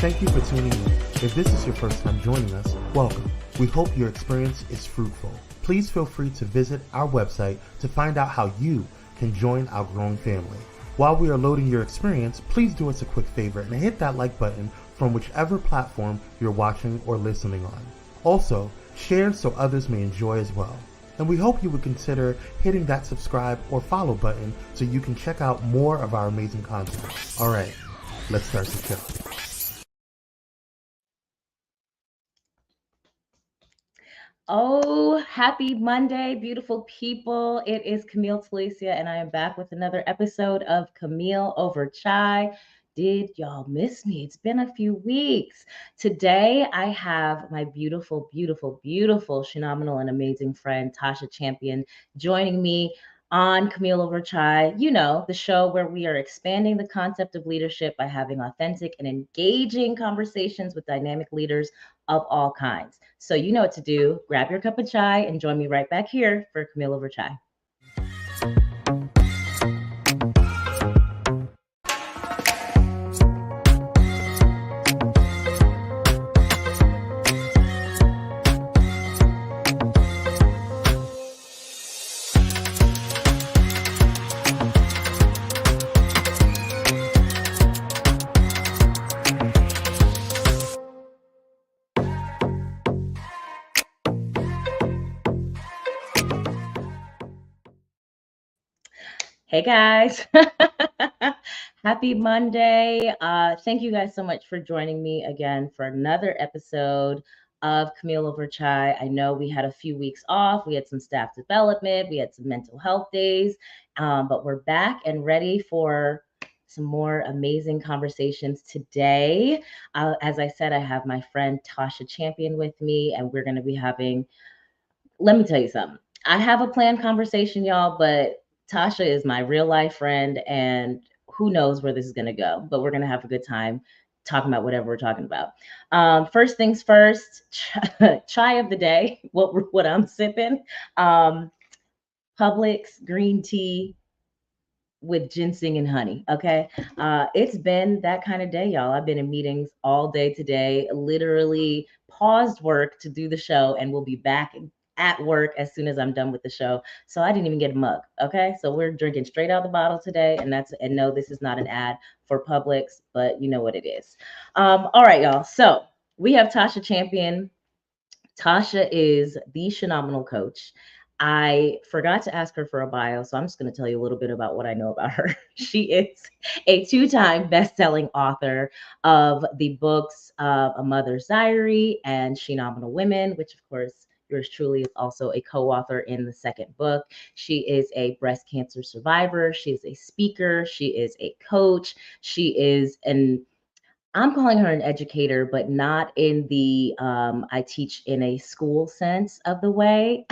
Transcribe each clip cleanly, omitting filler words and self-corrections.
Thank you for tuning in. If this is your first time joining us, welcome. We hope your experience is fruitful. Please feel free to visit our website to find out how you can join our growing family. While we are loading your experience, please do us a quick favor and hit that like button from whichever platform you're watching or listening on. Also, share so others may enjoy as well. And we hope you would consider hitting that subscribe or follow button so you can check out more of our amazing content. All right, let's start the show. Oh, happy Monday, beautiful people. It is Camille, Telicia, and I am back with another episode of Camille Over Chai. Did y'all miss me? It's been a few weeks. Today, I have my beautiful, beautiful, beautiful, Shenomenal and amazing friend, Tasha Champion, joining me on Camille Over Chai, you know, the show where we are expanding the concept of leadership by having authentic and engaging conversations with dynamic leaders of all kinds. So you know what to do. Grab your cup of chai and join me right back here for Camille Over Chai. Hey guys, happy Monday. Thank you guys so much for joining me again for another episode of Camille Over Chai. I know we had a few weeks off. We had some staff development, we had some mental health days, but we're back and ready for some more amazing conversations today. As I said, I have my friend Tasha Champion with me, and we're going to be having, let me tell you something. I have a planned conversation, y'all, but Tasha is my real life friend, and who knows where this is going to go, but we're going to have a good time talking about whatever we're talking about. First things first, chai of the day, what I'm sipping, Publix green tea with ginseng and honey. Okay. It's been that kind of day, y'all. I've been in meetings all day today, literally paused work to do the show, and we'll be back at work as soon as I'm done with the show. So I didn't even get a mug. Okay. So we're drinking straight out the bottle today. And no, this is not an ad for Publix, but you know what it is. All right, y'all. So we have Tasha Champion. Tasha is the Shenomenal coach. I forgot to ask her for a bio, so I'm just going to tell you a little bit about what I know about her. She is a two-time best-selling author of the books A Mother's Diary and Shenomenal Women, which, of course, yours truly is also a co-author in the second book. She is a breast cancer survivor. She is a speaker. She is a coach. She is I'm calling her an educator, but not in the I teach in a school sense of the way.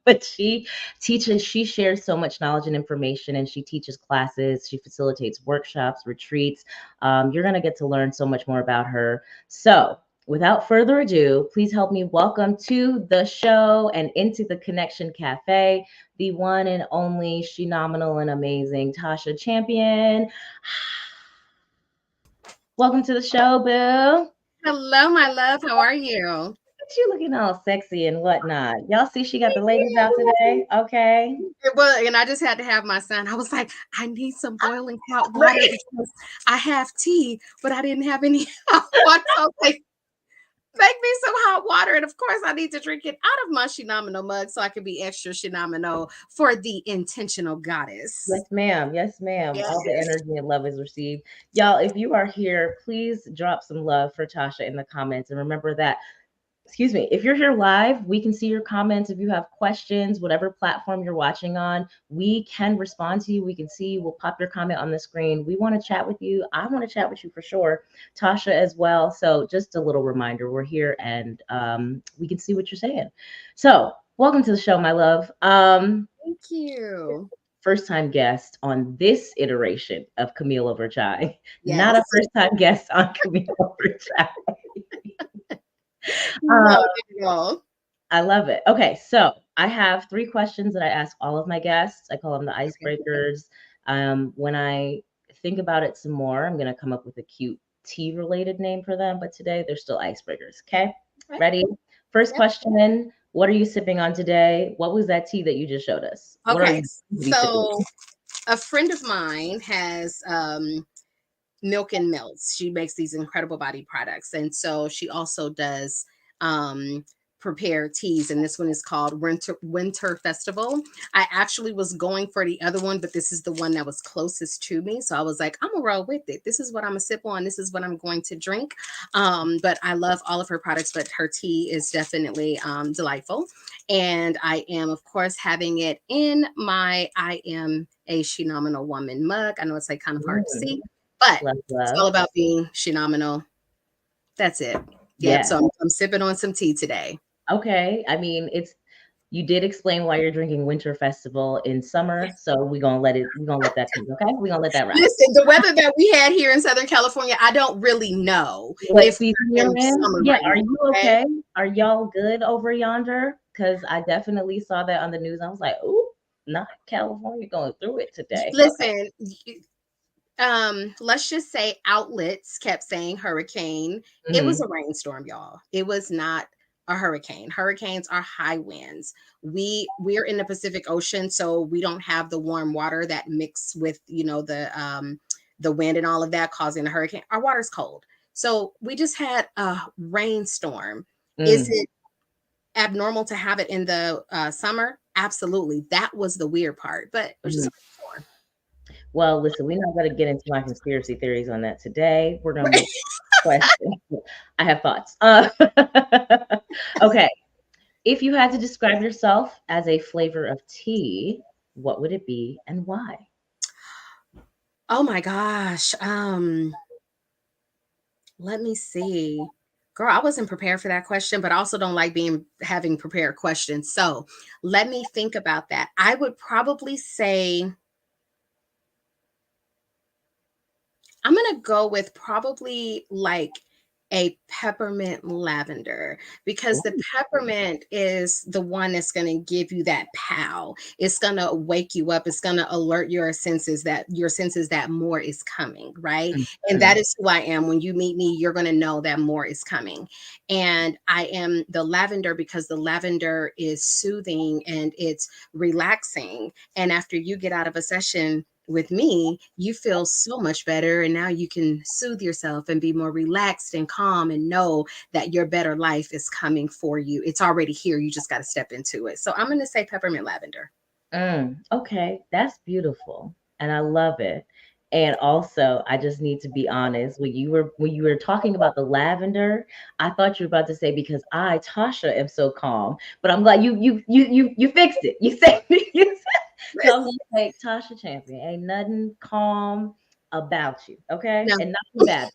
But she teaches, she shares so much knowledge and information, and she teaches classes, she facilitates workshops, retreats. You're going to get to learn so much more about her. So without further ado, please help me welcome to the show and into the Connection Cafe, the one and only Shenomenal and amazing Tasha Champion. Welcome to the show, Boo. Hello, my love. How are you? You looking all sexy and whatnot. Y'all see she got the ladies out today? Okay. Well, and I just had to have my son. I was like, I need some boiling hot water because I have tea, but I didn't have any hot water. I was like, make me some hot water. And of course, I need to drink it out of my Shenomenal mug so I can be extra Shenomenal for the intentional goddess. Yes, ma'am. Yes, ma'am. Yes. All the energy and love is received. Y'all, if you are here, please drop some love for Tasha in the comments. And remember that, excuse me, if you're here live, we can see your comments. If you have questions, whatever platform you're watching on, we can respond to you. We can see you. We'll pop your comment on the screen. We want to chat with you. I want to chat with you for sure. Tasha as well. So just a little reminder, we're here and we can see what you're saying. So welcome to the show, my love. Thank you. First time guest on this iteration of Camille Over Chai. Yes. Not a first time guest on Camille Over Chai. I love it. Okay, so I have 3 questions that I ask all of my guests. I call them the icebreakers. When I think about it some more, I'm going to come up with a cute tea related name for them, but today they're still icebreakers. Okay. Right. Ready? First Yep. question. What are you sipping on today? What was that tea that you just showed us? What are Okay. you sipping So on? a friend of mine has Milk and Mills. She makes these incredible body products. And so she also does prepare teas. And this one is called Winter Festival. I actually was going for the other one, but this is the one that was closest to me. So I was like, I'm gonna roll with it. This is what I'm gonna sip on. This is what I'm going to drink. But I love all of her products, but her tea is definitely delightful. And I am, of course, having it in my I am a Shenomenal woman mug. I know it's like kind of hard to see, but Love, it's all love. about being phenomenal. That's it. Yep. Yeah. So I'm sipping on some tea today. Okay. I mean, you did explain why you're drinking Winter Festival in summer, so we're gonna let that come. Okay, we're gonna let that ride. Listen, the weather that we had here in Southern California, I don't really know What if season we're you're in in? summer Yeah, right are now. you okay? Are y'all good over yonder? Because I definitely saw that on the news. I was like, ooh, not California going through it today. Listen, let's just say outlets kept saying hurricane. It was a rainstorm, y'all. It was not a hurricane. Hurricanes are high winds. We're in the Pacific Ocean, so we don't have the warm water that mix with, the wind and all of that causing a hurricane. Our water's cold. So we just had a rainstorm. Is it abnormal to have it in the summer? Absolutely. That was the weird part, but it was just a rainstorm. Well, listen, we're not going to get into my conspiracy theories on that today. We're going to move questions. I have thoughts. Okay. If you had to describe yourself as a flavor of tea, what would it be and why? Oh my gosh. Let me see. Girl, I wasn't prepared for that question, but I also don't like having prepared questions. So let me think about that. I would probably say I'm gonna go with probably like a peppermint lavender because the peppermint is the one that's gonna give you that pow. It's gonna wake you up. It's gonna alert your senses that more is coming, right? And that is who I am. When you meet me, you're gonna know that more is coming. And I am the lavender because the lavender is soothing and it's relaxing. And after you get out of a session with me, you feel so much better. And now you can soothe yourself and be more relaxed and calm and know that your better life is coming for you. It's already here. You just got to step into it. So I'm going to say peppermint lavender. Okay, that's beautiful, and I love it. And also, I just need to be honest. When you were talking about the lavender, I thought you were about to say because I, Tasha, am so calm. But I'm glad you fixed it. You said so I'm gonna say Tasha Champion. Ain't nothing calm about you, okay? No. And nothing bad.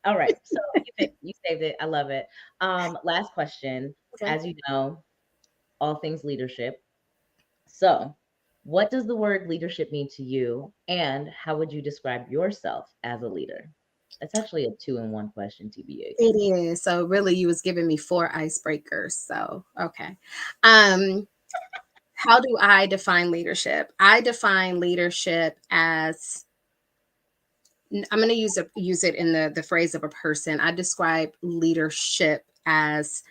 All right, so you saved it. I love it. Last question. Okay. As you know, all things leadership. So, what does the word leadership mean to you, and how would you describe yourself as a leader? That's actually a 2-in-1 question, TBH. It is. So really you was giving me 4 icebreakers. So, okay. Um, how do I define leadership? I define leadership as I'm going to use it in the phrase of a person. I describe leadership as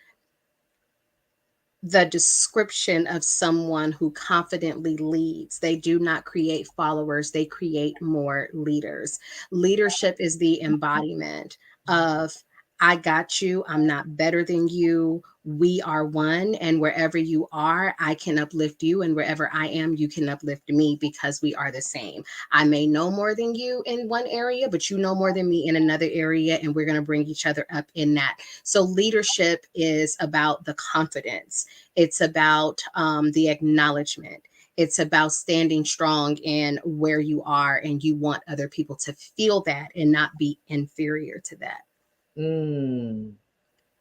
the description of someone who confidently leads. They do not create followers, they create more leaders. Leadership is the embodiment of I got you, I'm not better than you. We are one, and wherever you are, I can uplift you, and wherever I am, you can uplift me because we are the same. I may know more than you in one area, but you know more than me in another area, and we're going to bring each other up in that. So, leadership is about the confidence, it's about the acknowledgement. It's about standing strong in where you are, and you want other people to feel that and not be inferior to that.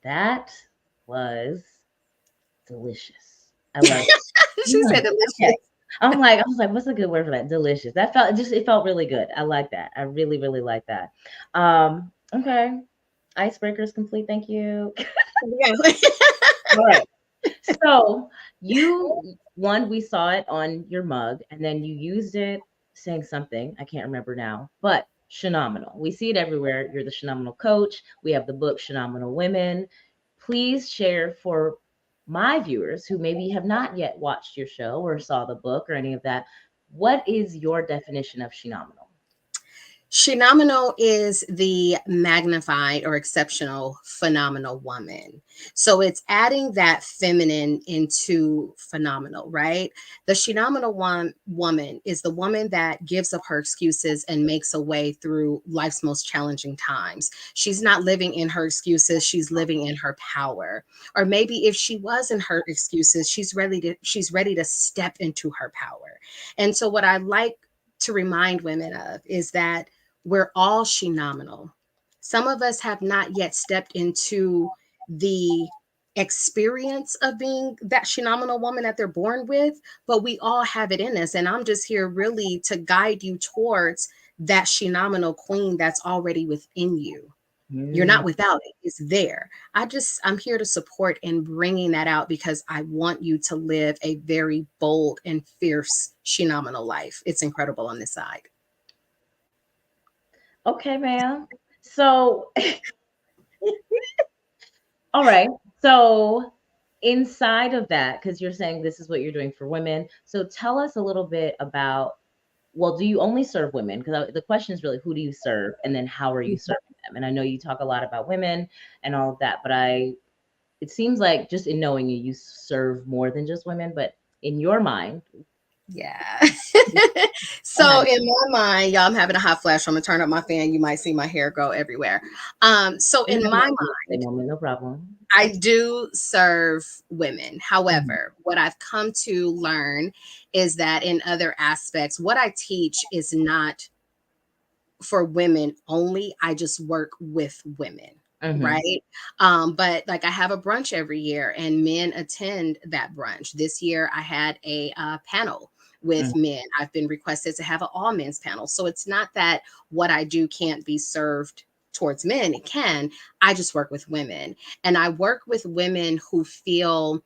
That was delicious. I love it. She said delicious. Okay. I was like, what's a good word for that? Delicious. It felt really good. I like that. I really, really like that. Okay. Icebreakers complete. Thank you. Yeah. All right. So we saw it on your mug, and then you used it saying something. I can't remember now, but Shenomenal. We see it everywhere. You're the Shenomenal coach. We have the book Shenomenal Women. Please share for my viewers who maybe have not yet watched your show or saw the book or any of that. What is your definition of Shenomenal? Shenomenal is the magnified or exceptional, phenomenal woman. So it's adding that feminine into phenomenal, right? The Shenomenal woman is the woman that gives up her excuses and makes a way through life's most challenging times. She's not living in her excuses, she's living in her power. Or maybe if she was in her excuses, she's ready to step into her power. And so what I like to remind women of is that we're all Shenomenal. Some of us have not yet stepped into the experience of being that Shenomenal woman that they're born with, but we all have it in us. And I'm just here really to guide you towards that Shenomenal queen that's already within you. You're not without it. It's there. I'm here to support and bringing that out because I want you to live a very bold and fierce Shenomenal life. It's incredible on this side. Okay, ma'am. So, all right. So, inside of that, because you're saying this is what you're doing for women. So, tell us a little bit about, well, do you only serve women? Because the question is really, who do you serve? And then how are you serving them? And I know you talk a lot about women and all of that, but it seems like just in knowing you, you serve more than just women, but in your mind. Yeah. So in my mind, y'all, I'm having a hot flash. I'm gonna turn up my fan. You might see my hair go everywhere. So in my mind, no problem. I do serve women. However, what I've come to learn is that in other aspects, what I teach is not for women only. I just work with women. Right. But like I have a brunch every year and men attend that brunch. This year I had a panel with men. I've been requested to have an all men's panel. So it's not that what I do can't be served towards men. It can. I just work with women, and I work with women who feel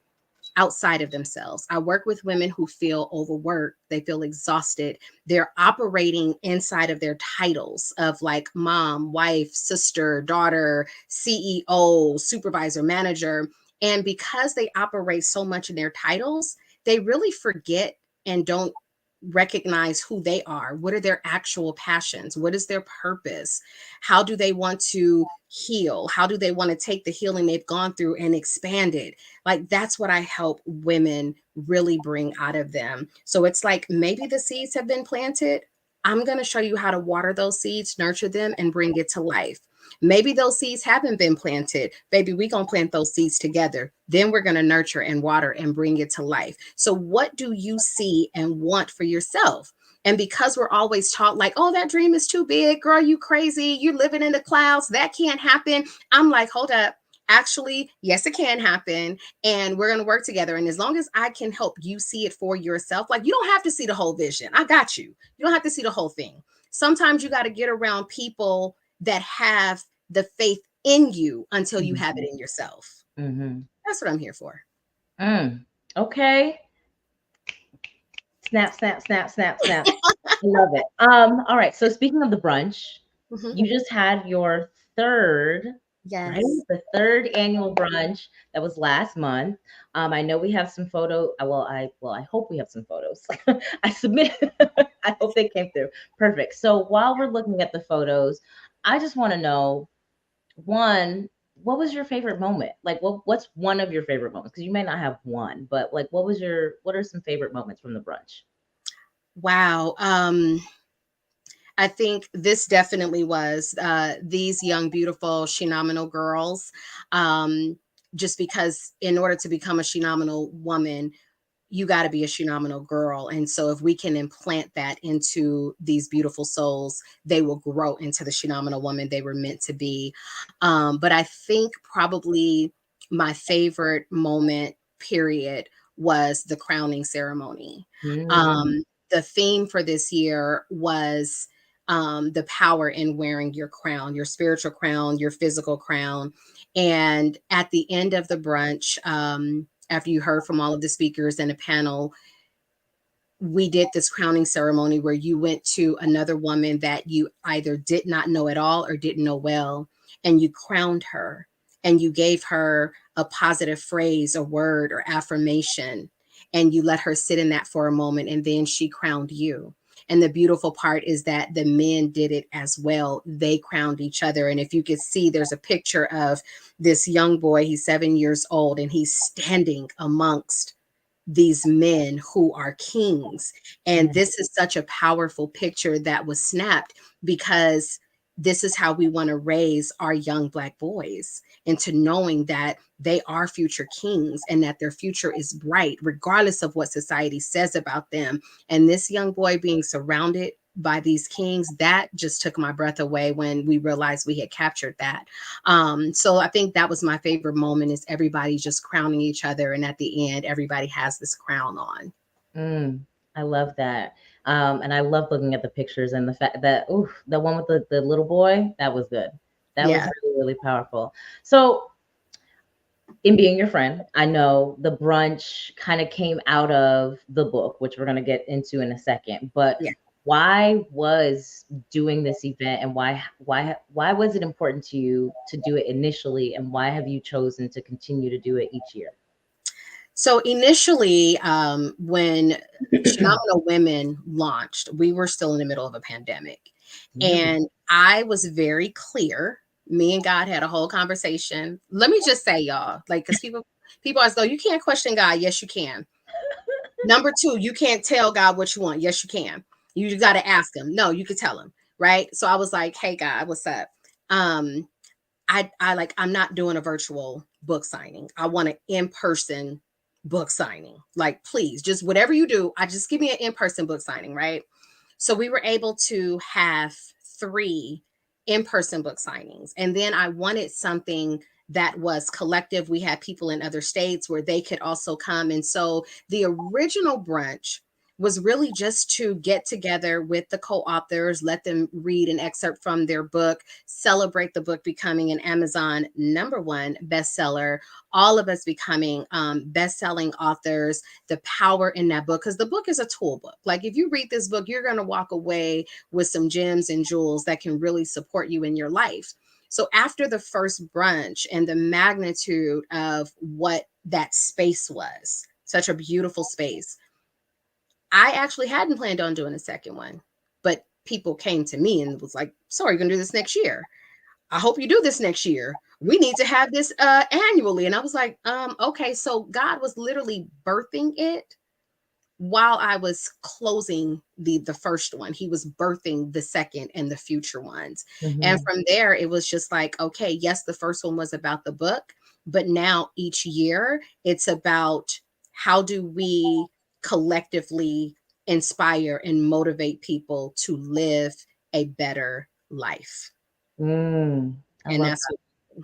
outside of themselves. I work with women who feel overworked, they feel exhausted. They're operating inside of their titles of like mom, wife, sister, daughter, CEO, supervisor, manager. And because they operate so much in their titles, they really forget and don't recognize who they are. What are their actual passions? What is their purpose? How do they want to heal? How do they want to take the healing they've gone through and expand it? Like that's what I help women really bring out of them. So it's like maybe the seeds have been planted. I'm going to show you how to water those seeds, nurture them, and bring it to life. Maybe those seeds haven't been planted. Baby, we're going to plant those seeds together. Then we're going to nurture and water and bring it to life. So what do you see and want for yourself? And because we're always taught like, oh, that dream is too big, girl, you crazy, you're living in the clouds, that can't happen. I'm like, hold up. Actually, yes, it can happen. And we're going to work together. And as long as I can help you see it for yourself, like you don't have to see the whole vision. I got you. You don't have to see the whole thing. Sometimes you got to get around people that have the faith in you until you have it in yourself. That's what I'm here for. Okay. Snap, snap, snap, snap, snap. I love it. All right. So speaking of the brunch, you just had your third, right? The third annual brunch that was last month. I know we have some photo. I hope we have some photos. I submitted. I hope they came through. Perfect. So while we're looking at the photos, I just want to know, one, what was your favorite moment? Like what's one of your favorite moments? Because you may not have one, but like what are some favorite moments from the brunch? Wow. I think this definitely was these young, beautiful, Shenomenal girls. Just because in order to become a Shenomenal woman, you got to be a Shenomenal girl. And so if we can implant that into these beautiful souls, they will grow into the Shenomenal woman they were meant to be. But I think probably my favorite moment, period, was the crowning ceremony. The theme for this year was the power in wearing your crown, your spiritual crown, your physical crown. And at the end of the brunch, after you heard from all of the speakers and the panel, we did this crowning ceremony where you went to another woman that you either did not know at all or didn't know well, and you crowned her and you gave her a positive phrase, a word, or affirmation, and you let her sit in that for a moment, and then she crowned you. And the beautiful part is that the men did it as well. They crowned each other. And if you could see, there's a picture of this young boy, he's 7 years old, and he's standing amongst these men who are kings. And this is such a powerful picture that was snapped, because this is how we want to raise our young Black boys into knowing that they are future kings and that their future is bright, regardless of what society says about them. And this young boy being surrounded by these kings, that just took my breath away when we realized we had captured that. So I think that was my favorite moment, is everybody just crowning each other. And at the end, everybody has this crown on. I love that. And I love looking at the pictures, and the fact that, the one with the little boy, that was good. That was really, really powerful. So in being your friend, I know the brunch kind of came out of the book, which we're going to get into in a second, but why was doing this event, and why was it important to you to do it initially, and why have you chosen to continue to do it each year? So initially, when Shenomenal Women launched, we were still in the middle of a pandemic. And I was very clear. Me and God had a whole conversation. Let me just say, y'all, like, because people always go, you can't question God. Yes, you can. Number two, you can't tell God what you want. Yes, you can. You got to ask him. No, you can tell him. Right. So I was like, hey, God, what's up? I'm not doing a virtual book signing. I want an in-person book signing. Like, please, just whatever you do, just give me an in-person book signing, right? So we were able to have 3 in-person book signings. And then I wanted something that was collective. We had people in other states where they could also come. And so the original brunch was really just to get together with the co-authors, let them read an excerpt from their book, celebrate the book becoming an Amazon #1 bestseller, all of us becoming best-selling authors, the power in that book, because the book is a tool book. Like, if you read this book, you're going to walk away with some gems and jewels that can really support you in your life. So after the first brunch and the magnitude of what that space was, such a beautiful space, I actually hadn't planned on doing a second one, but people came to me and was like, so are you going to do this next year? I hope you do this next year. We need to have this annually. And I was like, okay. So God was literally birthing it while I was closing the first one. He was birthing the second and the future ones. And from there, it was just like, okay, yes, the first one was about the book, but now each year it's about how do we collectively inspire and motivate people to live a better life. I And love that's that.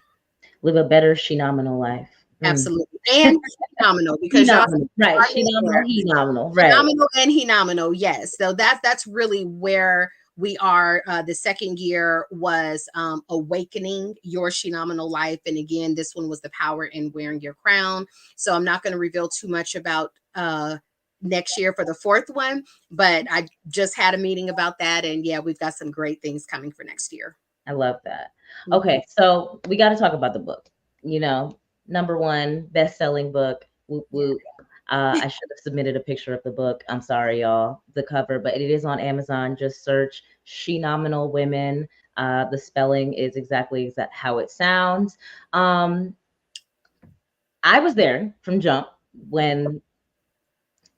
Live a better Shenomenal life. Absolutely. And phenomenal, because Phenomenal, right? Phenomenal, right? Phenomenal and phenomenal, yes. So that's really where we are. The second year was awakening your Shenomenal life, and again, this one was the power in wearing your crown. So I'm not going to reveal too much about next year for the fourth one, but I just had a meeting about that, and yeah, we've got some great things coming for next year. I love that. Okay, so we got to talk about the book. #1 best-selling book. Whoop whoop. I should have submitted a picture of the book. I'm sorry, y'all. The cover, but it is on Amazon. Just search Shenomenal Women. The spelling is exactly how it sounds. I was there from jump when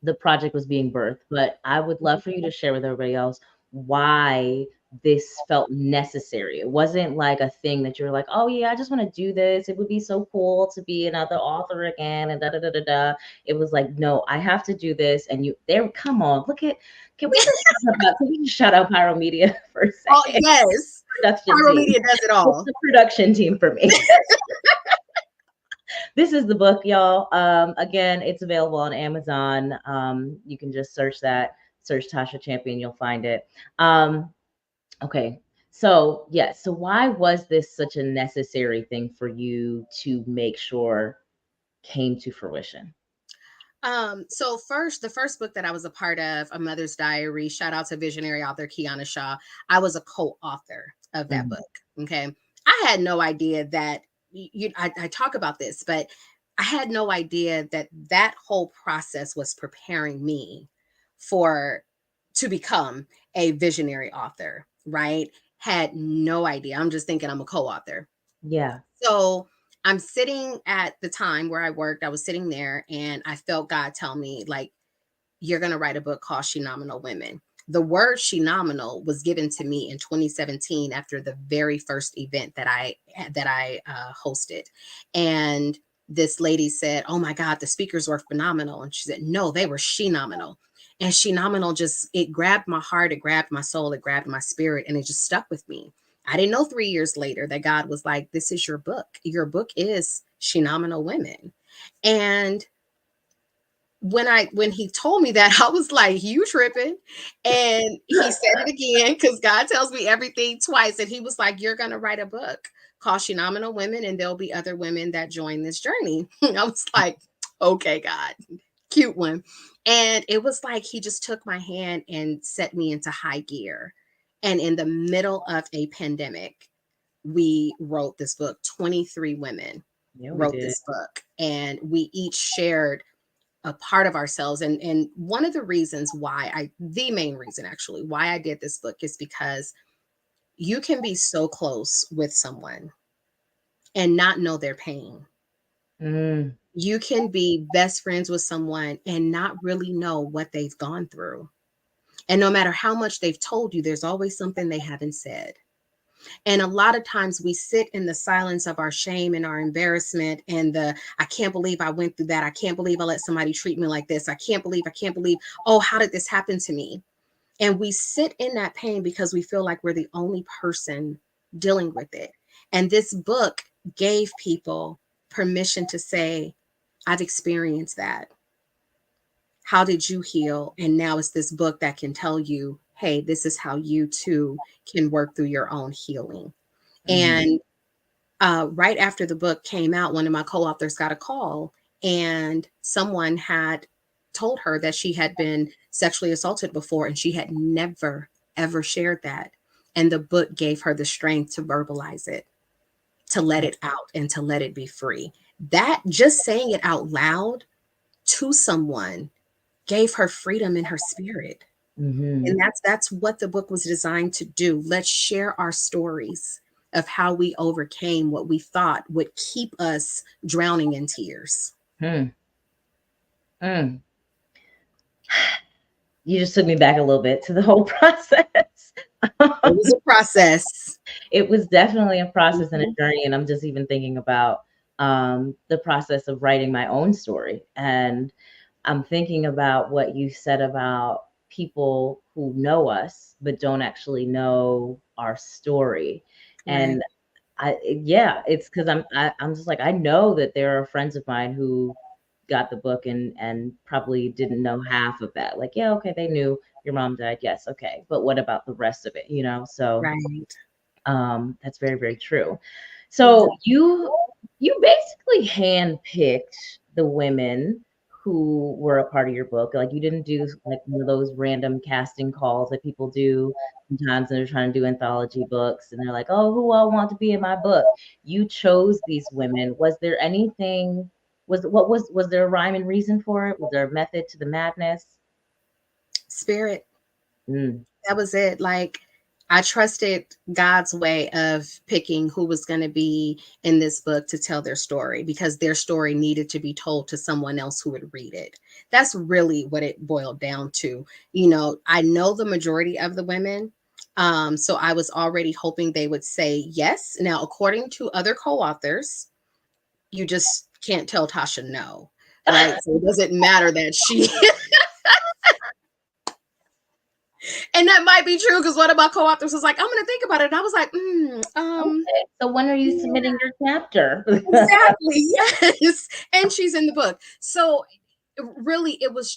the project was being birthed, but I would love for you to share with everybody else why this felt necessary. It wasn't like a thing that you're like, oh yeah, I just want to do this. It would be so cool to be another author again, and da da da da da. It was like, no, I have to do this. And come on, can we just shout out Pyro Media for a second? Oh yes, Pyro Media does it all. It's the production team for me. This is the book, y'all. Again, it's available on Amazon. You can just search Tasha Champion, you'll find it. Okay. So why was this such a necessary thing for you to make sure came to fruition? So first, the first book that I was a part of, A Mother's Diary, shout out to visionary author Kiana Shaw. I was a co-author of that Mhm. book. Okay. I had no idea that I talk about this, but I had no idea that that whole process was preparing me for to become a visionary author, right? Had no idea. I'm just thinking I'm a co-author. Yeah. So I'm sitting at the time where I worked, I was sitting there and I felt God tell me, like, you're going to write a book called Shenomenal Women. The word Shenomenal was given to me in 2017 after the very first event that I hosted. And this lady said, "Oh my God, the speakers were phenomenal." And she said, "No, they were Shenomenal." And Shenomenal just, it grabbed my heart, it grabbed my soul, it grabbed my spirit, and it just stuck with me. I didn't know 3 years later that God was like, "This is your book. Your book is Shenomenal Women." And when he told me that, I was like, "You tripping?" And he said it again because God tells me everything twice. And he was like, "You're gonna write a book called Shenomenal Women, and there'll be other women that join this journey." I was like, "Okay, God, cute one." And it was like he just took my hand and set me into high gear. And in the middle of a pandemic, we wrote this book. 23 women Yeah, we wrote did. this book, and we each shared a part of ourselves. And one of the reasons why the main reason actually why I did this book is because you can be so close with someone and not know their pain. Mm. You can be best friends with someone and not really know what they've gone through. And no matter how much they've told you, there's always something they haven't said. And a lot of times we sit in the silence of our shame and our embarrassment and I can't believe I went through that. I can't believe I let somebody treat me like this. I can't believe, oh, how did this happen to me? And we sit in that pain because we feel like we're the only person dealing with it. And this book gave people permission to say, I've experienced that. How did you heal? And now it's this book that can tell you, hey, this is how you too can work through your own healing. Mhm. And right after the book came out, one of my co-authors got a call, and someone had told her that she had been sexually assaulted before, and she had never, ever shared that. And the book gave her the strength to verbalize it, to let it out, and to let it be free. That just saying it out loud to someone gave her freedom in her spirit. Mhm. And that's what the book was designed to do. Let's share our stories of how we overcame what we thought would keep us drowning in tears. Hmm. Mm. You just took me back a little bit to the whole process. It was a process. It was definitely a process and a Mhm. journey, and I'm just even thinking about the process of writing my own story. And I'm thinking about what you said about people who know us but don't actually know our story. Right. And yeah, it's because I'm just like, I know that there are friends of mine who got the book and probably didn't know half of that. Like, yeah, okay, they knew your mom died. Yes, okay. But what about the rest of it, you know? So Right. that's very, very true. Yeah. So you basically handpicked the women who were a part of your book. Like you didn't do like one of those random casting calls that people do sometimes when they're trying to do anthology books and they're like, oh, who all want to be in my book? You chose these women. Was there anything was there a rhyme and reason for it? Was there a method to the madness? Spirit. Mm, That was it. Like, I trusted God's way of picking who was going to be in this book to tell their story because their story needed to be told to someone else who would read it. That's really what it boiled down to. You know, I know the majority of the women. So I was already hoping they would say yes. Now, according to other co authors, you just can't tell Tasha no, right? So it doesn't matter that she and that might be true because one of my co-authors was like, I'm gonna think about it. And I was like, okay. So when are you yeah, submitting your chapter? exactly. Yes. And she's in the book. So really it was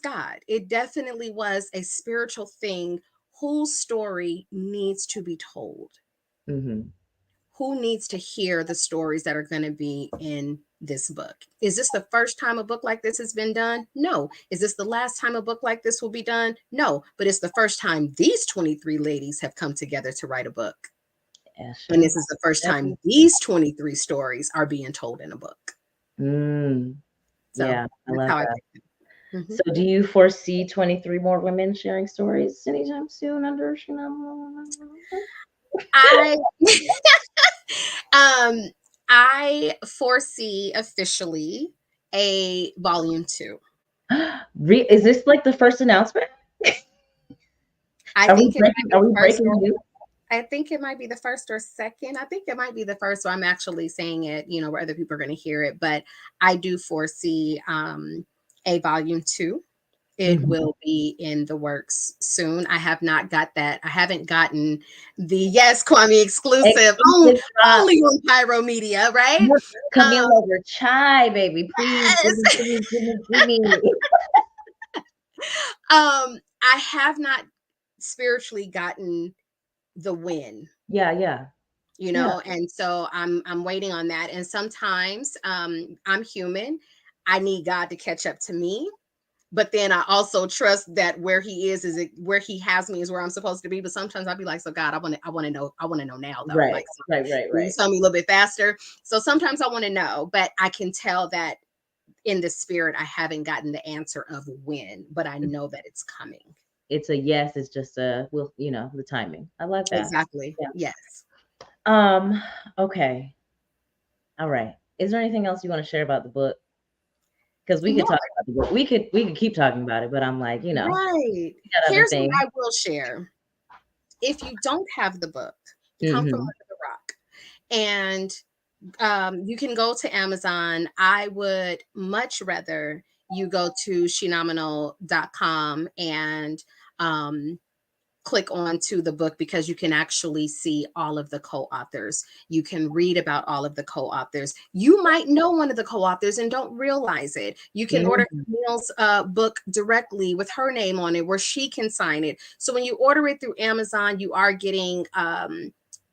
God. It definitely was a spiritual thing whose story needs to be told. Mhm. Who needs to hear the stories that are going to be in this book. Is this the first time a book like this has been done? No. Is this the last time a book like this will be done? No. But it's the first time these 23 ladies have come together to write a book. And this is the first time these 23 stories are being told in a book. Yeah, I love that. So do you foresee 23 more women sharing stories anytime soon under Shenomenal? I foresee officially a volume 2. Is this like the first announcement? I think it might be the first or second. I think it might be the first. So I'm actually saying it, where other people are going to hear it. But I do foresee a volume 2. It will be in the works soon. I have not got that. I haven't gotten the Yes Kwame exclusive only on Pyro Media, right? Camille over chai, baby. Please give me. I have not spiritually gotten the win. Yeah. And so I'm waiting on that. And sometimes I'm human. I need God to catch up to me. But then I also trust that where he is where he has me is where I'm supposed to be. But sometimes I'll be like, so God, I want to know now though. Right. Like, right. You tell me a little bit faster. So sometimes I want to know, but I can tell that in the spirit, I haven't gotten the answer of when, but I know that it's coming. It's a yes. It's just the timing. I love that. Exactly. Yeah. Yes. Okay. All right. Is there anything else you want to share about the book? Because we could talk about the book. We could keep talking about it, but I'm like, Right. Here's what I will share. If you don't have the book, come from under the rock. And you can go to Amazon. I would much rather you go to Shenomenal.com and click on to the book, because you can actually see all of the co-authors. You can read about all of the co-authors. You might know one of the co-authors and don't realize it. You can order Camille's book directly with her name on it, where she can sign it. So when you order it through Amazon, you are getting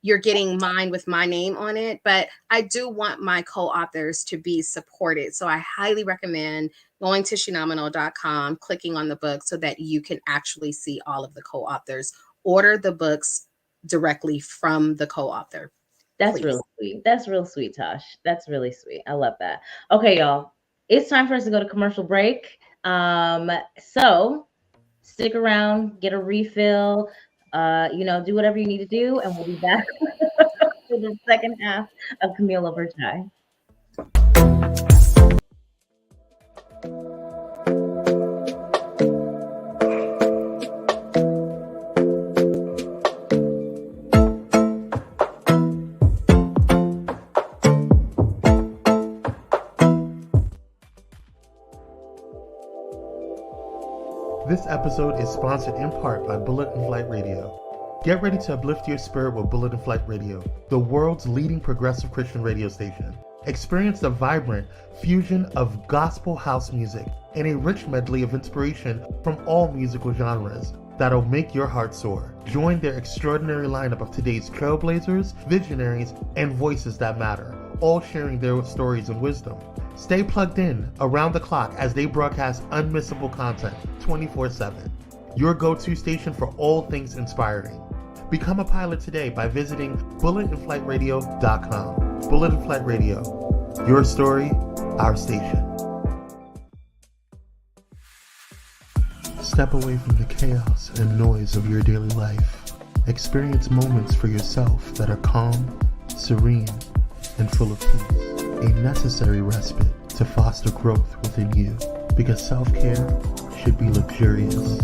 you're getting mine with my name on it. But I do want my co-authors to be supported. So I highly recommend going to Shenomenal.com, clicking on the book so that you can actually see all of the co-authors. Order the books directly from the co-author. That's real sweet. That's real sweet, Tosh. That's really sweet. I love that. Okay, y'all. It's time for us to go to commercial break. So stick around, get a refill, do whatever you need to do, and we'll be back for the second half of Camille Over Chai. This episode is sponsored in part by Bullet and Flight Radio. Get ready to uplift your spirit with Bullet and Flight Radio, the world's leading progressive Christian radio station. Experience the vibrant fusion of gospel house music and a rich medley of inspiration from all musical genres that'll make your heart soar. Join their extraordinary lineup of today's trailblazers, visionaries, and voices that matter, all sharing their stories and wisdom. Stay plugged in around the clock as they broadcast unmissable content 24/7. Your go-to station for all things inspiring. Become a pilot today by visiting bulletandflightradio.com. Bullet and Flight Radio. Your story, our station. Step away from the chaos and noise of your daily life. Experience moments for yourself that are calm, serene, and full of peace. A necessary respite to foster growth within you, because self-care should be luxurious.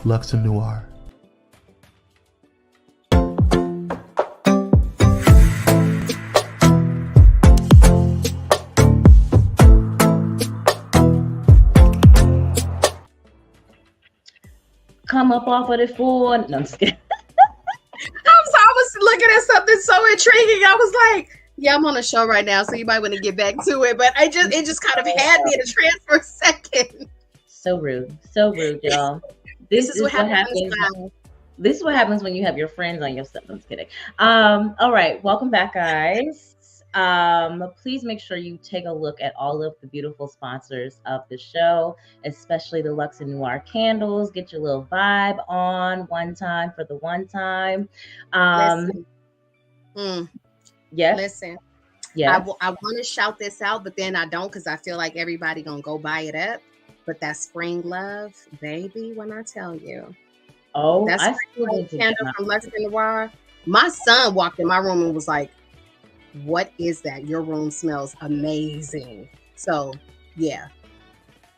Luxor Noir. Come up off of the floor. No, I'm just kidding. I was looking at something so intriguing. I was like, yeah, I'm on a show right now, so you might want to get back to it. But it just kind of had me in a trance for a second. So rude, y'all. This is what happens. This is what happens when you have your friends on your stuff. I'm just kidding. All right, welcome back, guys. Please make sure you take a look at all of the beautiful sponsors of the show, especially the Luxe and Noir candles. Get your little vibe on one time for the one time. Listen. Yes. Listen. Yes. I want to shout this out, but then I don't because I feel like everybody gonna go buy it up. But that spring love, baby, when I tell you. Oh, that's I still need to candle from Luxe and Noir. My son walked in my room and was like, "What is that? Your room smells amazing." So, yeah.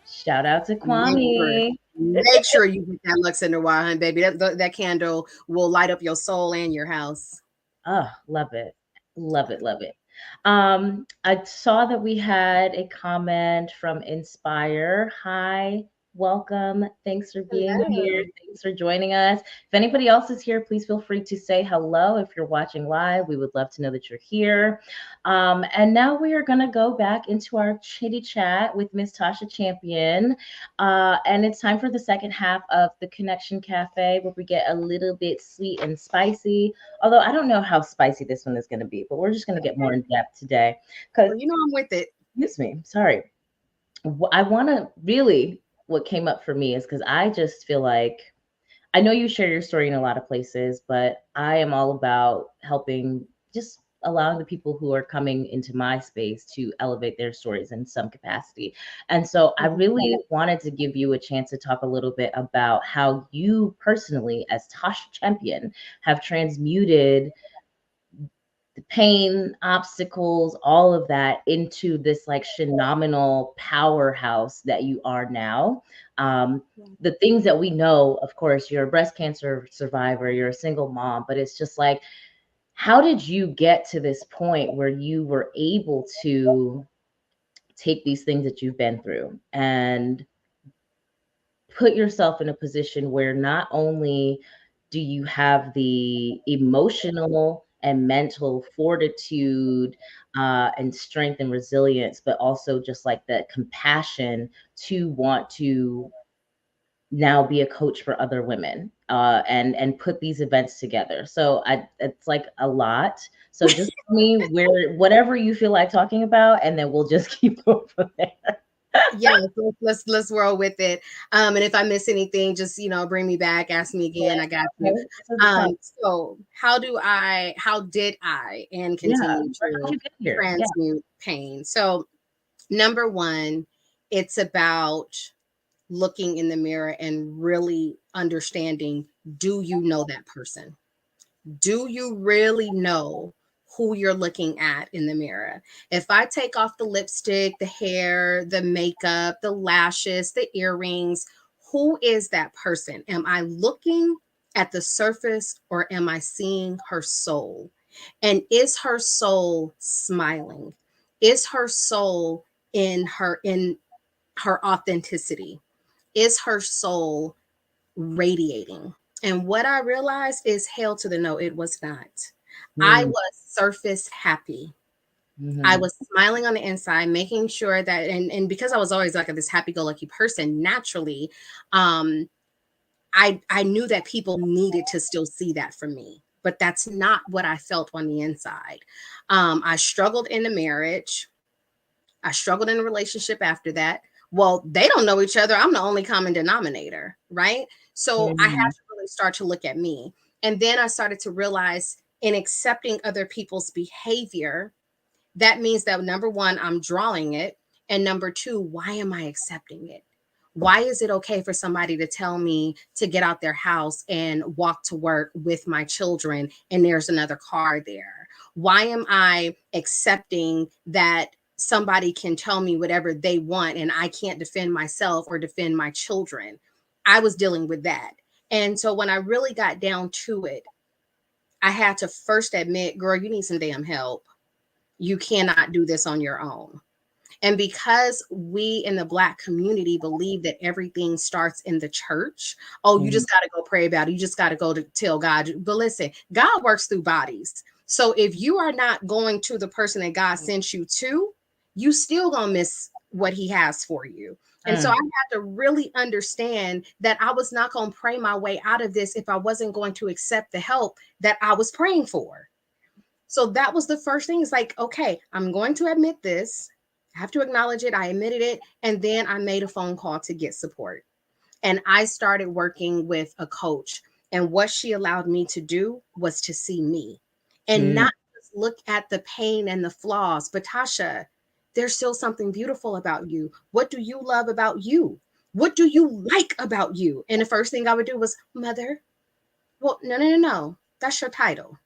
Shout out to Camille. Make sure you get that Luxe and Noir, honey, baby. That candle will light up your soul and your house. Oh, love it. Love it. Love it. I saw that we had a comment from Inspire. Hi, welcome. Thanks for being here. Thanks for joining us. If anybody else is here, please feel free to say hello. If you're watching live, we would love to know that you're here. And now we are going to go back into our chitty chat with Miss Tasha Champion. And it's time for the second half of the Connection Cafe, where we get a little bit sweet and spicy. Although I don't know how spicy this one is going to be, but we're just going to get more in depth today. Because you know I'm with it. Excuse me. Sorry. I want to really, what came up for me is because I just feel like, I know you share your story in a lot of places, but I am all about helping, just allowing the people who are coming into my space to elevate their stories in some capacity. And so I really wanted to give you a chance to talk a little bit about how you personally, as Tasha Champion, have transmuted the pain, obstacles, all of that into this like phenomenal powerhouse that you are now. The things that we know, of course, you're a breast cancer survivor, you're a single mom, but it's just like, how did you get to this point where you were able to take these things that you've been through and put yourself in a position where not only do you have the emotional and mental fortitude and strength and resilience, but also just like the compassion to want to now be a coach for other women and put these events together. So it's like a lot. So just tell me whatever you feel like talking about, and then we'll just keep going from there. Yeah, let's roll with it. And if I miss anything, just bring me back, ask me again. I got you. So how did I and continue to transmute pain? So number one, it's about looking in the mirror and really understanding, do you know that person? Do you really know who you're looking at in the mirror? If I take off the lipstick, the hair, the makeup, the lashes, the earrings, who is that person? Am I looking at the surface or am I seeing her soul? And is her soul smiling? Is her soul in her authenticity? Is her soul radiating? And what I realized is, hell to the no, it was not. I was surface happy. I was smiling on the inside, making sure that, and because I was always like this happy-go-lucky person, naturally, I knew that people needed to still see that from me, but that's not what I felt on the inside. I struggled in the marriage. I struggled in a relationship after that. Well, they don't know each other. I'm the only common denominator, right? So I had to really start to look at me. And then I started to realize, in accepting other people's behavior, that means that number one, I'm drawing it. And number two, why am I accepting it? Why is it okay for somebody to tell me to get out their house and walk to work with my children and there's another car there? Why am I accepting that somebody can tell me whatever they want and I can't defend myself or defend my children? I was dealing with that. And so when I really got down to it, I had to first admit, girl, you need some damn help. You cannot do this on your own. And because we in the Black community believe that everything starts in the church, you just got to go pray about it. You just got to go to tell God. But listen, God works through bodies. So if you are not going to the person that God sent you to, you still gonna miss what he has for you. And so I had to really understand that I was not going to pray my way out of this if I wasn't going to accept the help that I was praying for. So that was the first thing. It's like, okay, I'm going to admit this. I have to acknowledge it. I admitted it. And then I made a phone call to get support. And I started working with a coach. And what she allowed me to do was to see me and Mm. not just look at the pain and the flaws. But Tasha, there's still something beautiful about you. What do you love about you? What do you like about you? And the first thing I would do was, Mother, well, no, no, no, no. That's your title.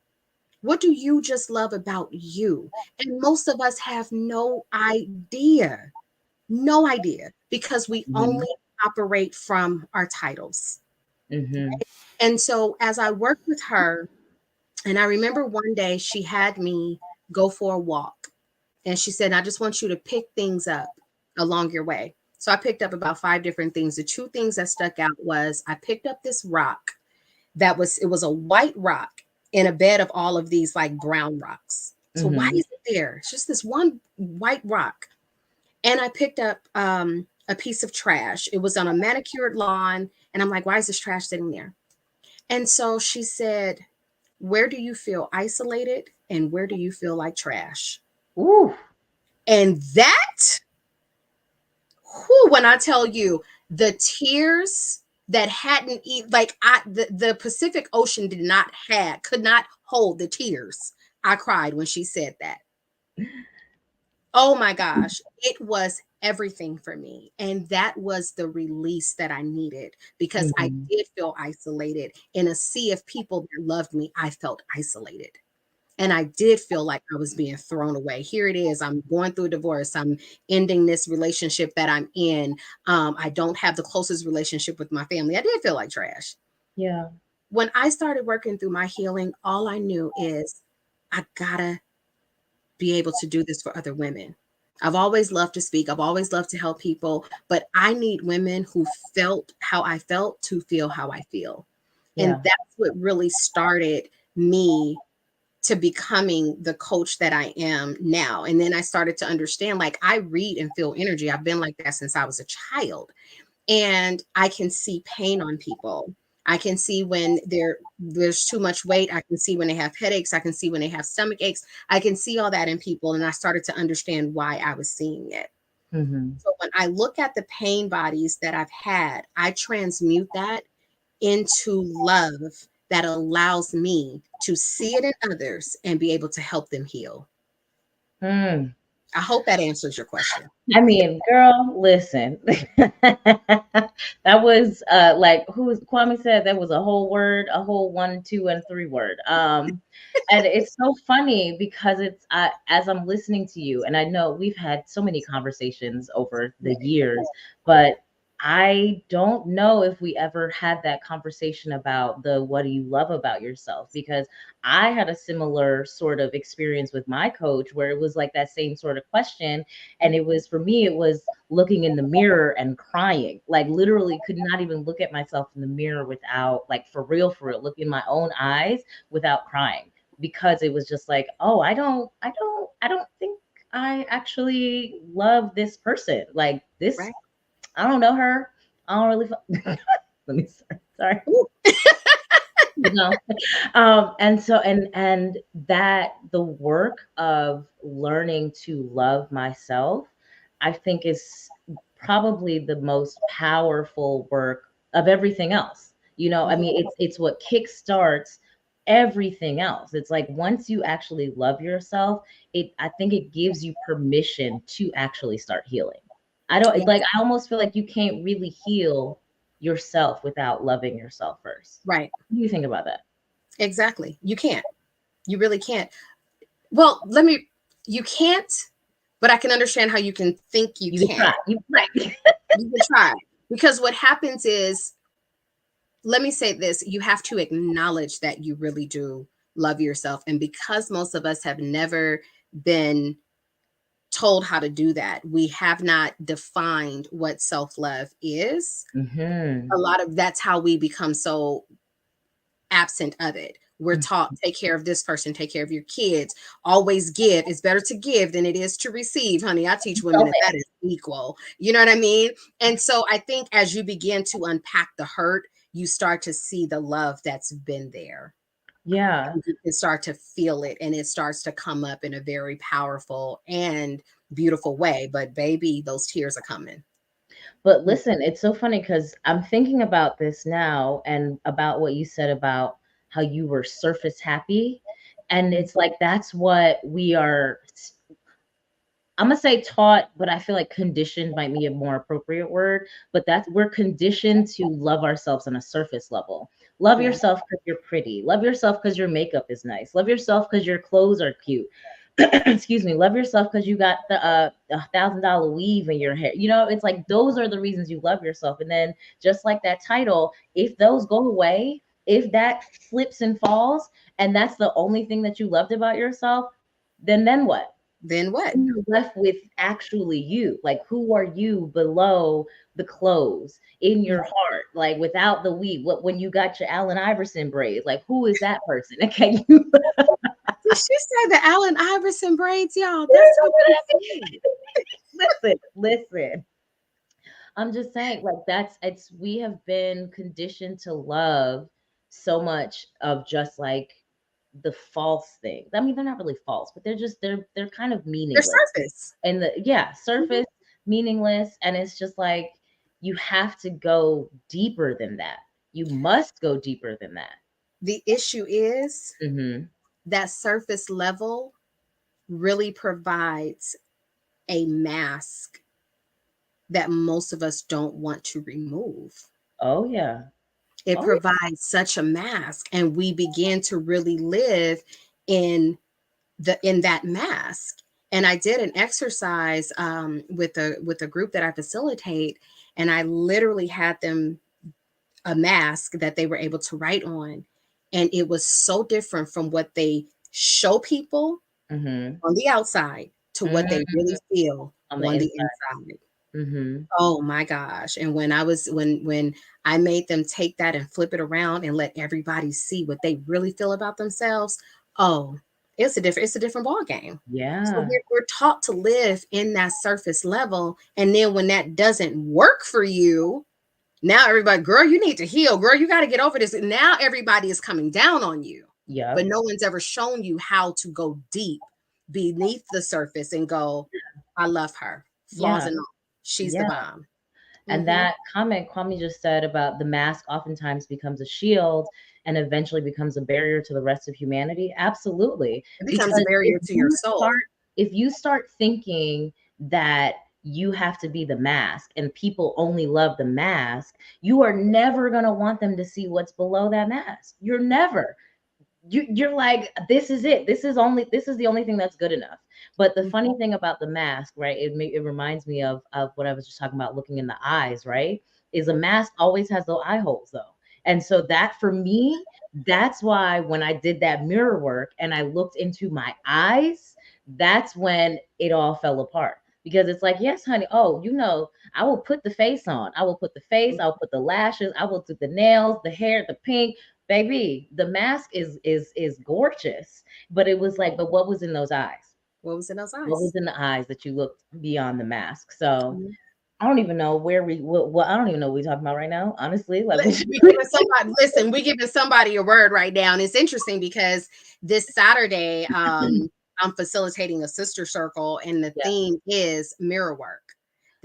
What do you just love about you? And most of us have no idea, no idea, because we Mhm. only operate from our titles. Mhm. And so as I worked with her, and I remember one day she had me go for a walk. And she said, I just want you to pick things up along your way. So I picked up about 5 different things. The 2 things that stuck out was I picked up this rock it was a white rock in a bed of all of these like brown rocks. So why Mhm. is it there? It's just this one white rock. And I picked up a piece of trash. It was on a manicured lawn. And I'm like, why is this trash sitting there? And so she said, where do you feel isolated? And where do you feel like trash? Ooh. And that, whew, when I tell you the tears that hadn't like the Pacific Ocean could not hold the tears I cried when she said that. Oh my gosh, it was everything for me. And that was the release that I needed because I Mhm. did feel isolated in a sea of people that loved me. I felt isolated. And I did feel like I was being thrown away. Here it is. I'm going through a divorce. I'm ending this relationship that I'm in. I don't have the closest relationship with my family. I did feel like trash. Yeah. When I started working through my healing, all I knew is I gotta be able to do this for other women. I've always loved to speak. I've always loved to help people, but I need women who felt how I felt to feel how I feel. And Yeah. that's what really started me to becoming the coach that I am now. And then I started to understand like I read and feel energy. I've been like that since I was a child. And I can see pain on people. I can see when there's too much weight. I can see when they have headaches. I can see when they have stomach aches. I can see all that in people. And I started to understand why I was seeing it. Mhm. So when I look at the pain bodies that I've had, I transmute that into love that allows me to see it in others and be able to help them heal. Mm. I hope that answers your question. I mean, girl, listen. That was like who Kwame said that was a whole word, a whole 1, 2, and 3 word. And it's so funny because it's as I'm listening to you, and I know we've had so many conversations over the Right. years, but I don't know if we ever had that conversation about the what do you love about yourself, because I had a similar sort of experience with my coach where it was like that same sort of question. And it was, for me, it was looking in the mirror and crying, like literally could not even look at myself in the mirror without, like, for real, look in my own eyes without crying, because it was just like, oh, I don't think I actually love this person. Like this, Right. I don't know her. I don't really, let me, sorry. Ooh. You know, and so, and that the work of learning to love myself, I think, is probably the most powerful work of everything else. I Mhm. mean, it's what kickstarts everything else. It's like once you actually love yourself, I think it gives you permission to actually start healing. I don't Yeah. like I almost feel like you can't really heal yourself without loving yourself first. Right. What do you think about that? Exactly. You can't. You really can't. Well, you can't, but I can understand how you can think you You can can. try. You right. You can try. Because what happens is, let me say this, you have to acknowledge that you really do love yourself. And because most of us have never been told how to do that, we have not defined what self-love is. A Mhm. lot of that's how we become so absent of it. We're taught, take care of this person, take care of your kids, always give. It's better to give than it is to receive, honey. I teach women So that that is equal. You know what I mean? And so I think as you begin to unpack the hurt, you start to see the love that's been there. Yeah. You can start to feel it, and it starts to come up in a very powerful and beautiful way. But baby, those tears are coming. But listen, it's so funny because I'm thinking about this now and about what you said about how you were surface happy. And it's like that's what we are, I'm gonna say taught, but I feel like conditioned might be a more appropriate word. But that's we're conditioned to love ourselves on a surface level. Love Yeah. yourself because you're pretty. Love yourself because your makeup is nice. Love yourself because your clothes are cute. Excuse me. Love yourself because you got the $1,000 weave in your hair. You know, it's like those are the reasons you love yourself. And then just like that title, if those go away, if that slips and falls, and that's the only thing that you loved about yourself, then what? Then what? You're left with actually you. Like, who are you below the clothes in your heart? Like, without the weave. What when you got your Allen Iverson braids? Like, who is that person? Okay, you. Did she say the Allen Iverson braids, y'all? That's so crazy. Listen. I'm just saying, like, we have been conditioned to love so much of just like the false things. I mean, they're not really false, but they're kind of They're meaningless. surface. And surface, meaningless, and it's just like you have to go deeper than that. You must go deeper than that. The issue is Hmm. that surface level really provides a mask that most of us don't want to remove. Oh yeah. It Oh provides such a mask, and we begin to really live in in that mask. And I did an exercise with a group that I facilitate, and I literally had them a mask that they were able to write on, and it was so different from what they show people yeah. Hmm. on the outside to what they really feel On the on the inside. inside. Hmm. Oh my gosh. And when I was when I made them take that and flip it around and let everybody see what they really feel about themselves, oh, it's a different ball game. So Yeah. we're taught to live in that surface level. And then when that doesn't work for you, now everybody, girl, you need to heal. Girl, you got to get over this. And now everybody is coming down on you. But Yep. no one's ever shown you how to go deep beneath the surface and go, I love her, flaws Yeah. and all. She's the Yeah. bomb. And Hmm. that comment Kwame just said about the mask oftentimes becomes a shield and eventually becomes a barrier to the rest of humanity. Absolutely. It becomes a Because barrier to your soul. if you start thinking that you have to be the mask and people only love the mask, you are never going to want them to see what's below that mask. You're never. You're like, this is it, this is the only thing that's good enough. But the funny thing about the mask, right, it reminds me of what I was just talking about, looking in the eyes, right, is a mask always has those eye holes though. And so that for me, that's why when I did that mirror work and I looked into my eyes, that's when it all fell apart. Because it's like, yes honey, oh, I will put the face on, I will put the face, I'll put the lashes, I will do the nails, the hair, the pink. Baby, the mask is gorgeous, but it was like, but what was in those eyes? What was in those What was eyes? in the eyes that you looked beyond the mask? So Mhm. I don't even know where what I don't even know what we're talking about right now. Honestly, like We giving somebody, listen, we giving somebody a word right now. And it's interesting because this Saturday, I'm facilitating a sister circle, and the yeah. theme is mirror work.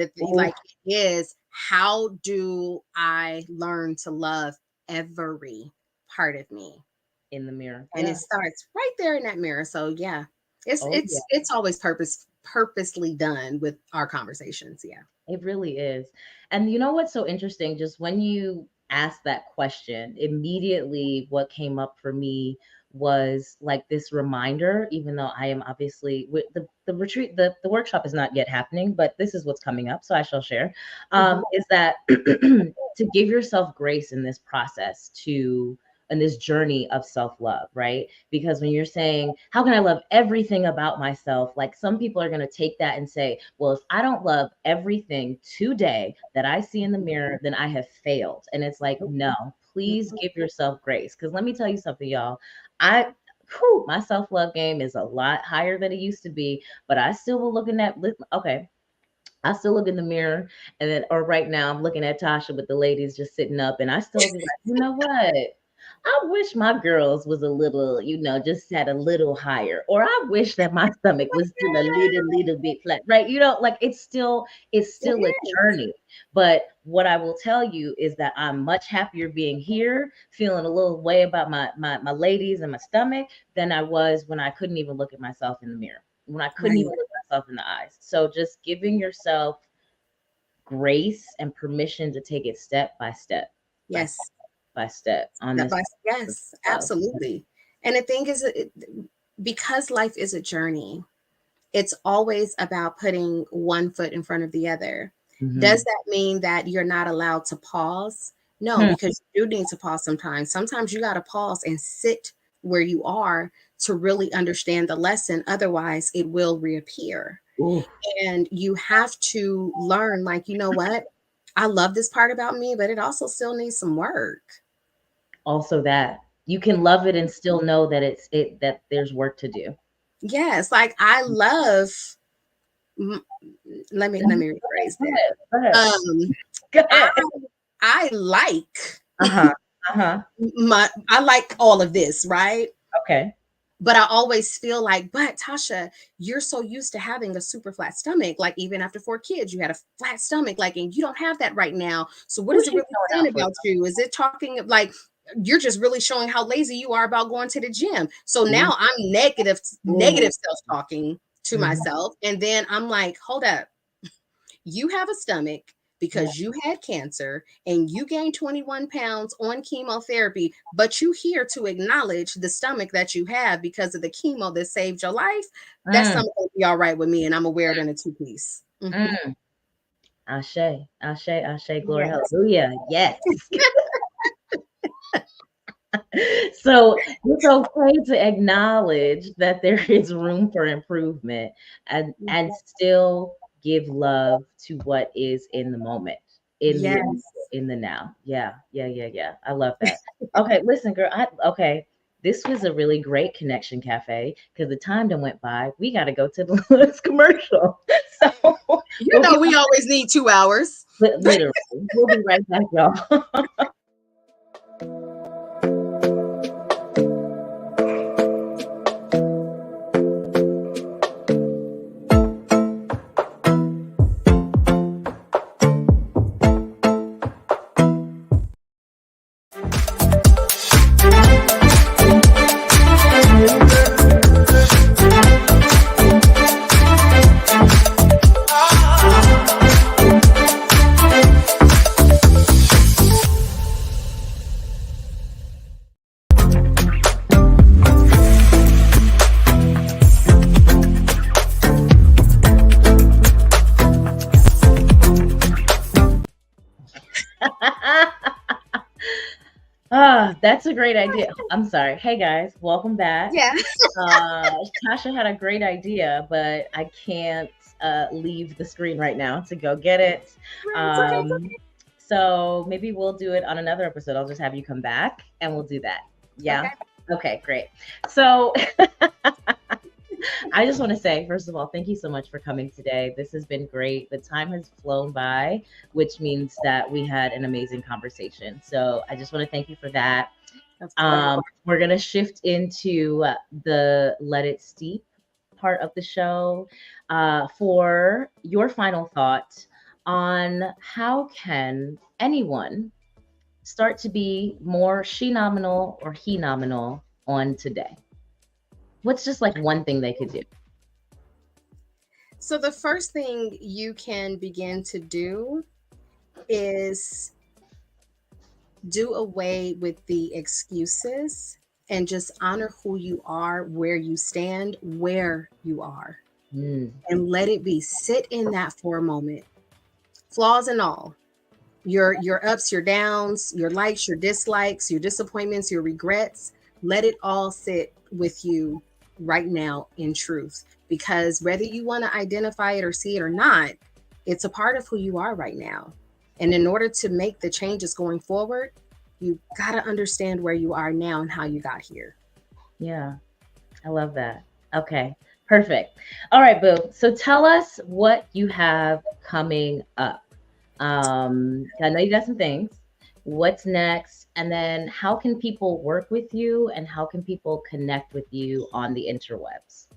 Ooh, Like it is, how do I learn to love every part of me? in the mirror. And it Yeah. starts right there in that mirror. So yeah, Oh yeah. it's always purposely done with our conversations. Yeah. It really is. And you know what's so interesting? Just when you asked that question, immediately what came up for me was like this reminder, even though I am obviously with the retreat, the workshop is not yet happening, but this is what's coming up. So I shall share. Mhm. Is that to give yourself grace in this process to in this journey of self-love, right? Because when you're saying, how can I love everything about myself? Like some people are going to take that and say, well, if I don't love everything today that I see in the mirror, then I have failed. And it's like, no, please give yourself grace. Because let me tell you something, y'all. I, my self love game is a lot higher than it used to be, but I still will look in that. Okay, I still look in the mirror, and then, or right now, I'm looking at Tasha with the ladies just sitting up, and I still be like, you know what? I wish my girls was a little, just had a little higher, or I wish that my stomach was still a little bit flat, right? Like it's still a Yes. journey. But what I will tell you is that I'm much happier being here, feeling a little way about my ladies and my stomach than I was when I couldn't even look at myself in the mirror, when I couldn't Right. even look myself in the eyes. So just giving yourself grace and permission to take it step by step by Yes. step by step on That this by, yes, stuff. absolutely. And the thing is, because life is a journey, it's always about putting one foot in front of the other. Does Mhm. that mean that you're not allowed to pause? No, Hmm. because you do need to pause sometimes. Sometimes you got to pause and sit where you are to really understand the lesson. Otherwise, it will reappear. Ooh, And you have to learn, like, you know what? I love this part about me, but it also still needs some work. also that you can love it and still know that that there's work to do. Yes, like I love. m- let Mhm. me rephrase Go that. ahead. Go ahead. Um, Go I ahead. I like Uh-huh. Uh-huh. I like all of this, right? Okay. But I always feel like, but Tasha, you're so used to having a super flat stomach. Like even after 4 kids, you had a flat stomach. Like, and you don't have that right now. So what is Who's it she really going saying out for? about you? Is it talking like you're just really showing how lazy you are about going to the gym? So Ooh, now I'm ooh. negative self-talking to Mhm. myself. And then I'm like, hold up, you have a stomach Yeah. because you had cancer and you gained 21 pounds on chemotherapy, but you here to acknowledge the stomach that you have because of the chemo that saved your life. That Mm, stomach will be all right with me, and I'm gonna wear it in a two-piece. Mhm. mm. Ashe, Ashe, Ashe, glory, Yes. hallelujah. Yes. So it's okay to acknowledge that there is room for improvement and still give love to what is in the moment, in the Yes. immediate, in the now. Yeah, yeah, yeah, yeah. I love that. Okay, listen, girl. Okay. This was a really great connection cafe because the time that went by. We got to go to the next commercial. So You we'll be know we always need 2 hours. literally. We'll be right back, y'all. That's a great idea. I'm sorry. Hey guys, welcome back. Yeah. Uh, Tasha had a great idea, but I can't leave the screen right now to go get it. It's okay. Um, so maybe we'll do it on another episode. I'll just have you come back and we'll do that. Yeah. Okay. Okay, great. So I just want to say, first of all, thank you so much for coming today. This has been great. The time has flown by, which means that we had an amazing conversation. So I just want to thank you for that. Of course. We're going to shift into the Let It Steep part of the show for your final thought on how can anyone start to be more she nominal or he nominal on today? What's just like one thing they could do? So the first thing you can begin to do is do away with the excuses and just honor who you are, where you stand, where you are, Mm, and let it be. Sit in that for a moment, flaws and all. Your ups, your downs, your likes, your dislikes, your disappointments, your regrets. Let it all sit with you right now in truth. Because whether you want to identify it or see it or not, it's a part of who you are right now. And in order to make the changes going forward, you got to understand where you are now and how you got here. yeah, I love that. Okay, perfect. All right, Boo. So tell us what you have coming up. I know you got some things. What's next? And then how can people work with you and how can people connect with you on the interwebs?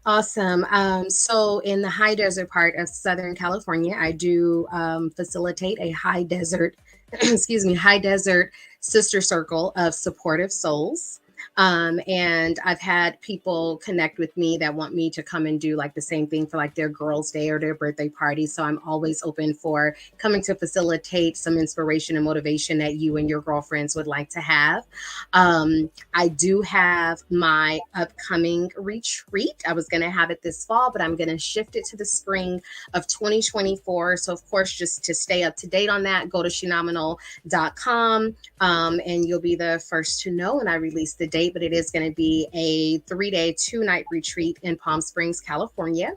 Awesome. So in the high desert part of Southern California, I do facilitate a high desert, excuse me, high desert sister circle of supportive souls. And I've had people connect with me that want me to come and do like the same thing for like their girls' day or their birthday party. So I'm always open for coming to facilitate some inspiration and motivation that you and your girlfriends would like to have. I do have my upcoming retreat. I was going to have it this fall, but I'm going to shift it to the spring of 2024. So, of course, just to stay up to date on that, go to Shenomenal.com and you'll be the first to know when I release the date. But it is going to be a 3-day, 2-night retreat in Palm Springs, California,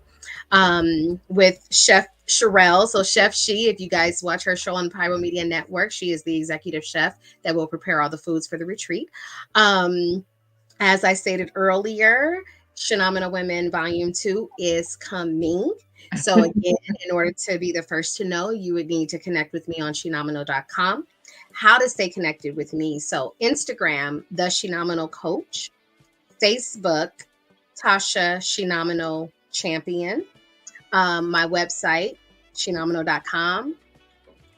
with Chef Sherelle. So Chef She, if you guys watch her show on Pyro Media Network, she is the executive chef that will prepare all the foods for the retreat. As I stated earlier, Shenomenal Women Volume 2 is coming. So again, in order to be the first to know, you would need to connect with me on Shenomenal.com. How to stay connected with me. So Instagram, The Shenomenal Coach. Facebook, Tasha Shenomenal Champion. My website, Shenomenal.com.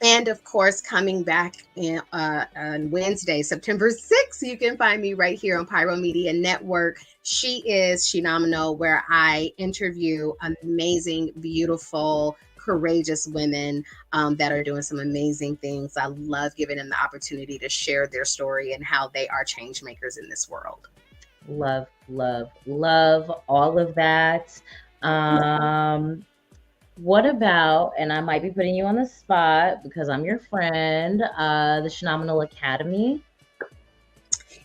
And of course, coming back on Wednesday, September 6th, you can find me right here on Pyro Media Network. She is Shenomenal, where I interview amazing, beautiful, courageous women that are doing some amazing things. I love giving them the opportunity to share their story and how they are change makers in this world. Love, love, love all of that. What about, and I might be putting you on the spot because I'm your friend, the Shenomenal Academy?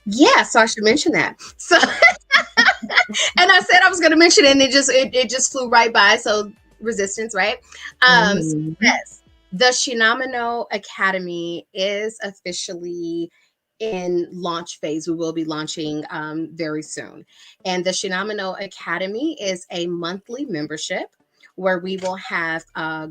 Yeah, so I should mention that. So, and I said I was going to mention it, and it just flew right by. So resistance, right? So yes, the Shenomenal Academy is officially in launch phase. We will be launching very soon. And the Shenomenal Academy is a monthly membership where we will have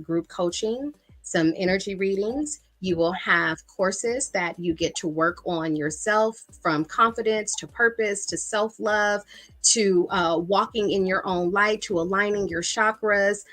group coaching, some energy readings. You will have courses that you get to work on yourself, from confidence to purpose to self-love to walking in your own light, to aligning your chakras,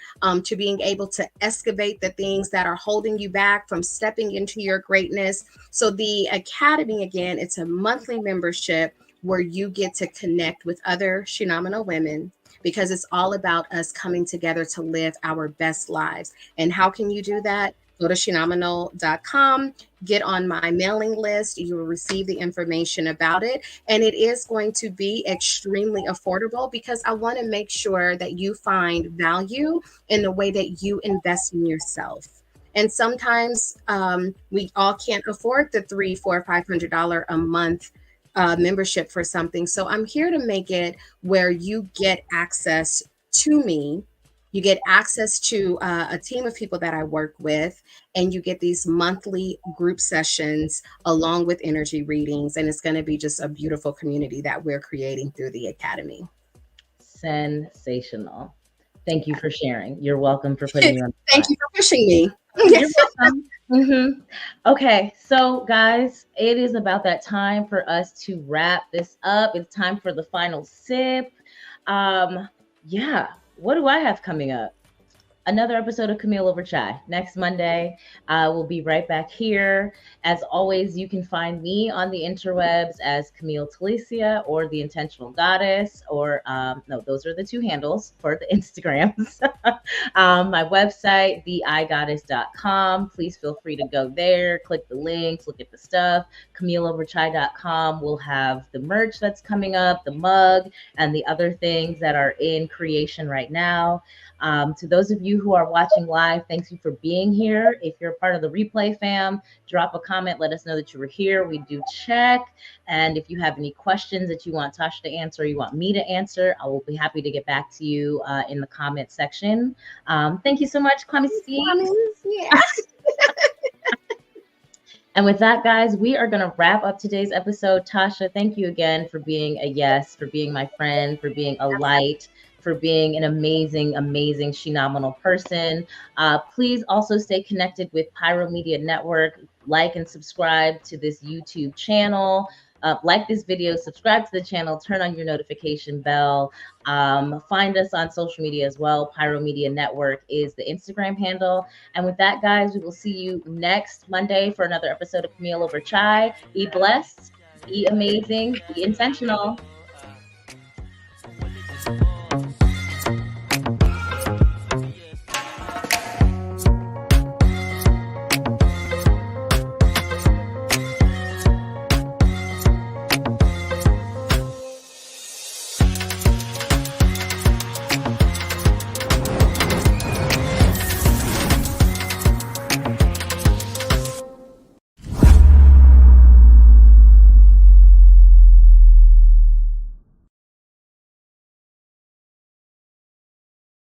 to being able to excavate the things that are holding you back from stepping into your greatness. So the Academy, again, it's a monthly membership where you get to connect with other Shenomenal women, because it's all about us coming together to live our best lives. And how can you do that? Go to Shenomenal.com, get on my mailing list. You will receive the information about it. And it is going to be extremely affordable, because I want to make sure that you find value in the way that you invest in yourself. And sometimes we all can't afford the $300, $400, $500 a month membership for something. So I'm here to make it where you get access to me. You get access to a team of people that I work with, and you get these monthly group sessions along with energy readings. And it's going to be just a beautiful community that we're creating through the Academy. Sensational. Thank you for sharing. You're welcome for putting me on. Thank you for pushing me. You're welcome. Okay, so guys, it is about that time for us to wrap this up. It's time for the final sip. Yeah, what do I have coming up? Another episode of Camille Over Chai. Next Monday, we'll be right back here. As always, you can find me on the interwebs as Camille Telicia or The Intentional Goddess, or no, those are the two handles for the Instagrams. My website, theigoddess.com. Please feel free to go there, click the links, look at the stuff. CamilleOverChai.com will have the merch that's coming up, the mug, and the other things that are in creation right now. To those of you who are watching live, thank you for being here. If you're part of the replay fam, drop a comment. Let us know that you were here. We do check. And if you have any questions that you want Tasha to answer, or you want me to answer, I will be happy to get back to you in the comment section. Thank you so much, Kwame Steve. Yeah. And with that, guys, we are going to wrap up today's episode. Tasha, thank you again for being a yes, for being my friend, for being a light, for being an amazing, amazing Shenomenal person. Please also stay connected with Pyro Media Network. like and subscribe to this YouTube channel. Like this video, subscribe to the channel, turn on your notification bell. Find us on social media as well. Pyro Media Network is the Instagram handle. And with that, guys, we will see you next Monday for another episode of Camille Over Chai. Be blessed, be amazing, be intentional.